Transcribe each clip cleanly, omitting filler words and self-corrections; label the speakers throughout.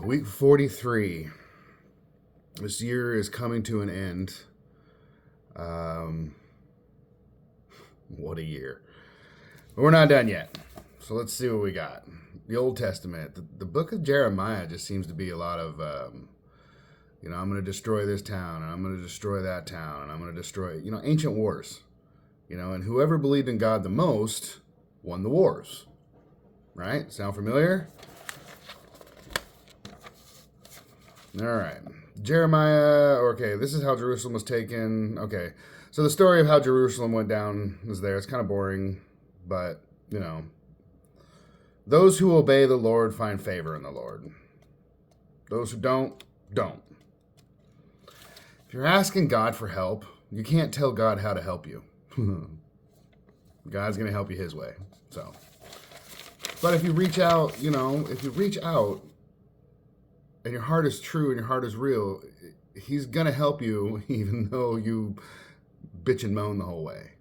Speaker 1: Week 43. This year is coming to an end. What a year. But we're not done yet. So let's see what we got. The Old Testament. The book of Jeremiah just seems to be a lot of, I'm going to destroy this town, and I'm going to destroy that town, and I'm going to destroy, ancient wars. And whoever believed in God the most won the wars. Right? Sound familiar? All right. Jeremiah, okay, this is how Jerusalem was taken. Okay, so the story of how Jerusalem went down is there. It's kind of boring, but, those who obey the Lord find favor in the Lord. Those who don't. If you're asking God for help, you can't tell God how to help you. God's going to help you his way. So, but if you reach out, and your heart is true and your heart is real, he's going to help you even though you bitch and moan the whole way.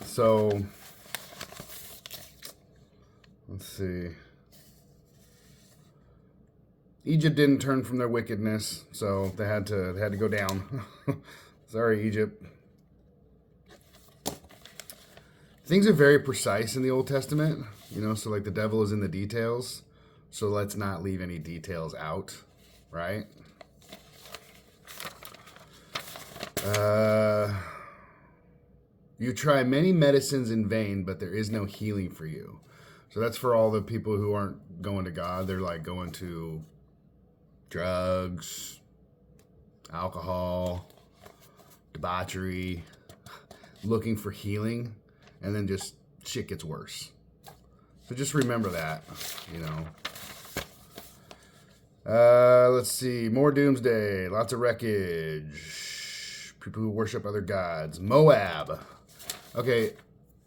Speaker 1: So, let's see. Egypt didn't turn from their wickedness, so they had to go down. Sorry, Egypt. Things are very precise in the Old Testament, so like the devil is in the details. So let's not leave any details out, right? You try many medicines in vain, but there is no healing for you. So that's for all the people who aren't going to God. They're like going to drugs, alcohol, debauchery, looking for healing, and then just shit gets worse. So just remember that, Let's see. More doomsday. Lots of wreckage. People who worship other gods. Moab. Okay,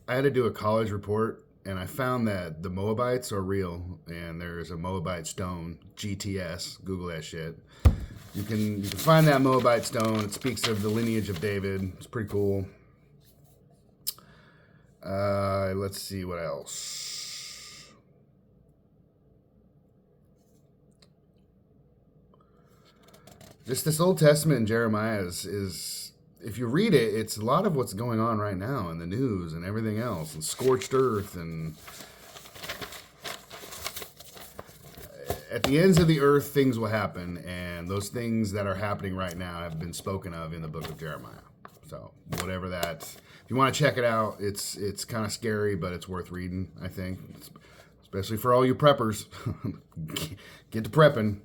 Speaker 1: I had to do a college report, and I found that the Moabites are real, and there's a Moabite stone, GTS. Google that shit. You can find that Moabite stone. It speaks of the lineage of David. It's pretty cool. Let's see what else. Just this Old Testament in Jeremiah is, if you read it, it's a lot of what's going on right now in the news and everything else, and scorched earth, and at the ends of the earth, things will happen, and those things that are happening right now have been spoken of in the book of Jeremiah. So whatever that, if you want to check it out, it's kind of scary, but it's worth reading, I think, especially for all you preppers. Get to prepping.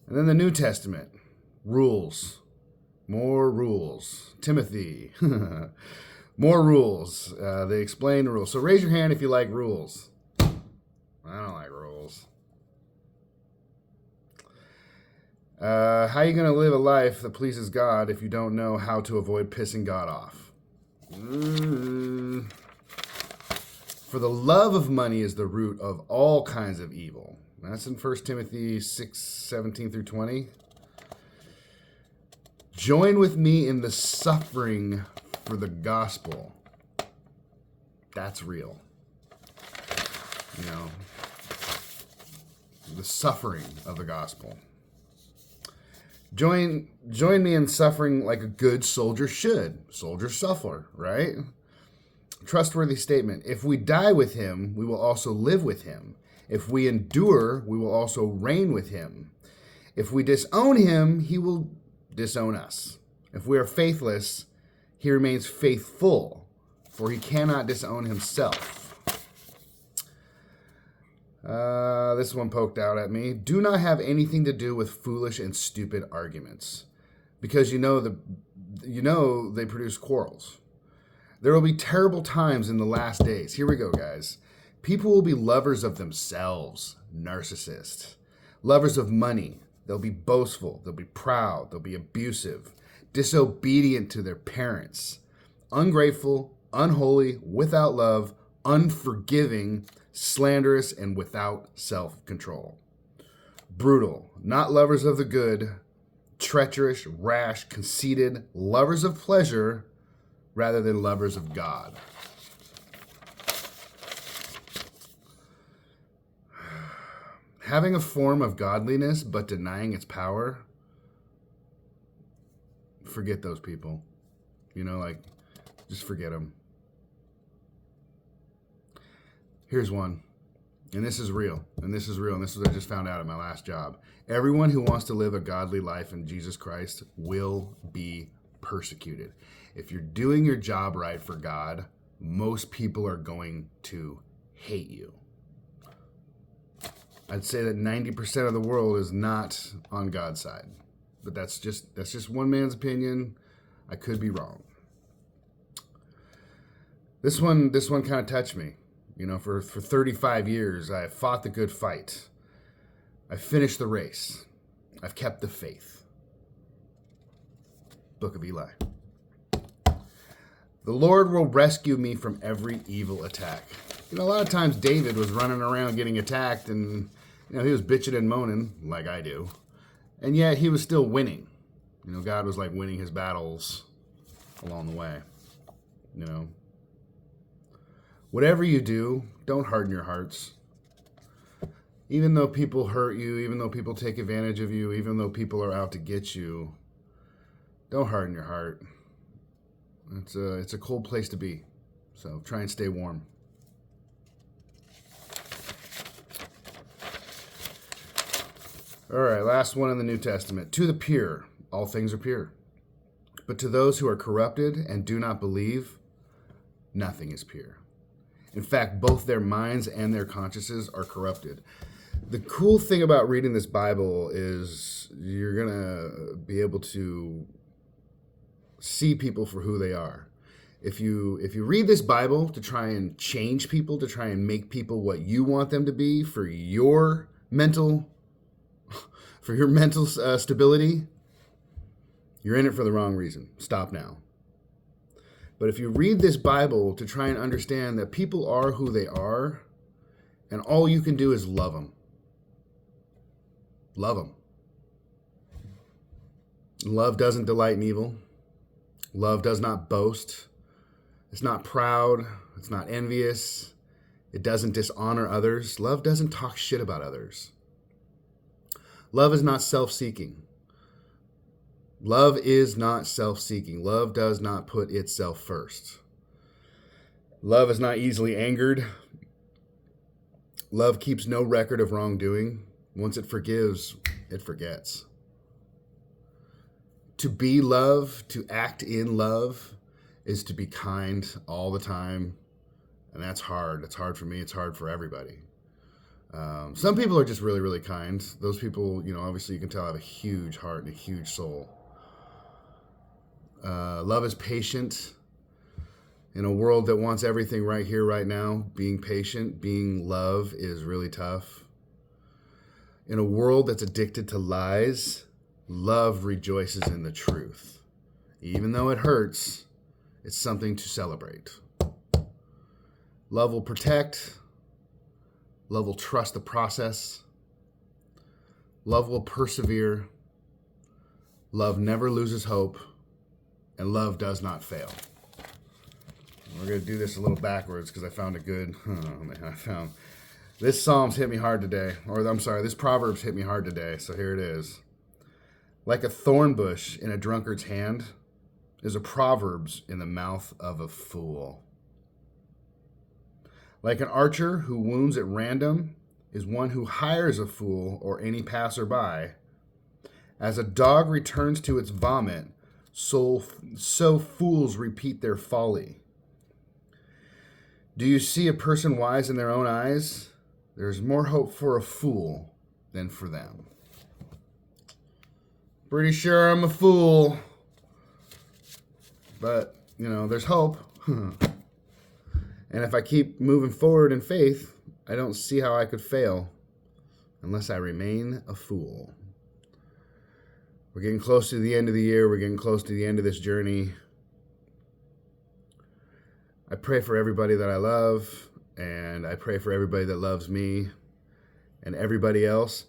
Speaker 1: And then the New Testament, rules, more rules. Timothy, more rules. They explain the rules. So raise your hand if you like rules. I don't like rules. How are you going to live a life that pleases God if you don't know how to avoid pissing God off? For the love of money is the root of all kinds of evil. That's in 1 Timothy 6:17 through 20. Join with me in the suffering for the gospel. That's real. The suffering of the gospel. Join me in suffering like a good soldier should. Soldiers suffer, right? Trustworthy statement. If we die with him, we will also live with him. If we endure, we will also reign with him. If we disown him, he will disown us. If we are faithless, he remains faithful, for he cannot disown himself. This one poked out at me. Do not have anything to do with foolish and stupid arguments, because they produce quarrels. There will be terrible times in the last days. Here we go, guys. People will be lovers of themselves, narcissists, lovers of money. They'll be boastful. They'll be proud. They'll be abusive, disobedient to their parents, ungrateful, unholy, without love, unforgiving, slanderous, and without self-control. Brutal, not lovers of the good, treacherous, rash, conceited, lovers of pleasure rather than lovers of God. Having a form of godliness but denying its power, forget those people. Just forget them. Here's one. And this is real. And this is what I just found out at my last job. Everyone who wants to live a godly life in Jesus Christ will be persecuted. If you're doing your job right for God, most people are going to hate you. I'd say that 90% of the world is not on God's side. But that's just one man's opinion. I could be wrong. This one kind of touched me. For 35 years, I have fought the good fight. I've finished the race. I've kept the faith. Book of Eli. The Lord will rescue me from every evil attack. A lot of times David was running around getting attacked and, he was bitching and moaning like I do. And yet he was still winning. God was like winning his battles along the way. Whatever you do, don't harden your hearts. Even though people hurt you, even though people take advantage of you, even though people are out to get you, don't harden your heart. It's a cold place to be. So try and stay warm. All right, last one in the New Testament. To the pure, all things are pure. But to those who are corrupted and do not believe, nothing is pure. In fact, both their minds and their consciences are corrupted. The cool thing about reading this Bible is you're going to be able to see people for who they are. If you read this Bible to try and change people, to try and make people what you want them to be for your mental stability, you're in it for the wrong reason. Stop now. But if you read this Bible to try and understand that people are who they are, and all you can do is love them. Love them. Love doesn't delight in evil. Love does not boast. It's not proud. It's not envious. It doesn't dishonor others. Love doesn't talk shit about others. Love is not self-seeking. Love is not self-seeking. Love does not put itself first. Love is not easily angered. Love keeps no record of wrongdoing. Once it forgives, it forgets. To be love, to act in love, is to be kind all the time. And that's hard. It's hard for me. It's hard for everybody. Some people are just really, really kind. Those people, obviously you can tell have a huge heart and a huge soul. Love is patient. In a world that wants everything right here, right now, being patient, being love is really tough. In a world that's addicted to lies, love rejoices in the truth. Even though it hurts, it's something to celebrate. Love will protect. Love will trust the process. Love will persevere. Love never loses hope. And love does not fail. We're going to do this a little backwards because I found a good... This Psalms hit me hard today. This Proverbs hit me hard today. So here it is. Like a thorn bush in a drunkard's hand is a Proverbs in the mouth of a fool. Like an archer who wounds at random is one who hires a fool or any passerby. As a dog returns to its vomit, so fools repeat their folly. Do you see a person wise in their own eyes? There's more hope for a fool than for them. Pretty sure I'm a fool. But, there's hope. And if I keep moving forward in faith, I don't see how I could fail unless I remain a fool. We're getting close to the end of the year. We're getting close to the end of this journey. I pray for everybody that I love, and I pray for everybody that loves me, and everybody else.